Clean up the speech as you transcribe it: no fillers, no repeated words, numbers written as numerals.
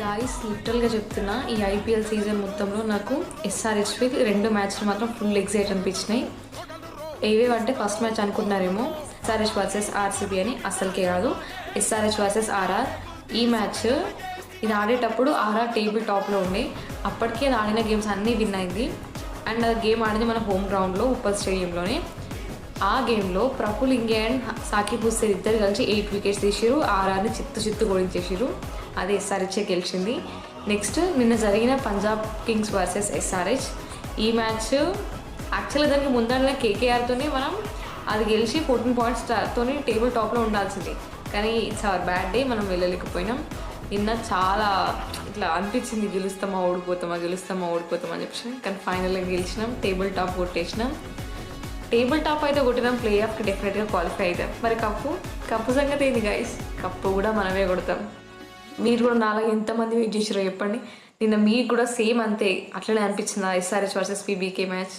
Guys లిటరల్గా చెప్తున్నా, ఈ ఐపీఎల్ సీజన్ మొత్తంలో నాకు ఎస్ఆర్హెచ్పి 2 మ్యాచ్లు మాత్రం ఫుల్ ఎగ్జైట్ అనిపించినాయి. ఏవేవంటే ఫస్ట్ మ్యాచ్ అనుకుంటున్నారేమో ఎస్ఆర్హెచ్ వర్సెస్ ఆర్సీబీ అని, అస్సలకే కాదు, ఎస్ఆర్హెచ్ వర్సెస్ ఆర్ఆర్. ఈ మ్యాచ్ ఇది ఆడేటప్పుడు ఆర్ఆర్ టేబుల్ టాప్లో ఉండే, అప్పటికే అది ఆడిన గేమ్స్ అన్నీ విన్ అయింది. అండ్ ఆ గేమ్ ఆడింది మన హోమ్ గ్రౌండ్లో ఉప్పల్ స్టేడియంలోనే. ఆ గేమ్లో ప్రఫుల్ ఇంగే అండ్ సాకిబ్ హుస్సేన్ ఇద్దరు కలిసి 8 వికెట్స్ తీసిరు, ఆర్ఆర్ని చిత్తు ఓడించేసారు. అదే ఎస్ఆర్హెచ్ఏ గెలిచింది. నెక్స్ట్ నిన్న జరిగిన పంజాబ్ కింగ్స్ వర్సెస్ ఎస్ఆర్హెచ్. ఈ మ్యాచ్ యాక్చువల్గా దానికి ముందర కేకేఆర్తోనే మనం అది గెలిచి 14 పాయింట్స్తో టేబుల్ టాప్లో ఉండాల్సింది, కానీ ఇట్స్ అవర్ బ్యాడ్ డే, మనం వెళ్ళలేకపోయినాం. నిన్న చాలా ఇట్లా అనిపించింది, గెలుస్తామా ఓడిపోతామా అని చెప్పి, కానీ ఫైనల్గా గెలిచినాం, టేబుల్ టాప్ కొట్టేసినాం. టేబుల్ టాప్ అయితే కొట్టినాం, ప్లే ఆఫ్కి డెఫినెట్గా క్వాలిఫై అవుతాం. మరి కప్పు సంగతి ఏంది గైస్? కప్పు కూడా మనమే కొడతాం. మీరు కూడా నాలాగా ఎంతమంది వెయిట్ చేసారో చెప్పండి. నిన్న మీకు కూడా సేమ్ అంతే అట్లనే అనిపించిందా ఎస్ఆర్హెచ్ వర్సెస్ పీబీకే మ్యాచ్?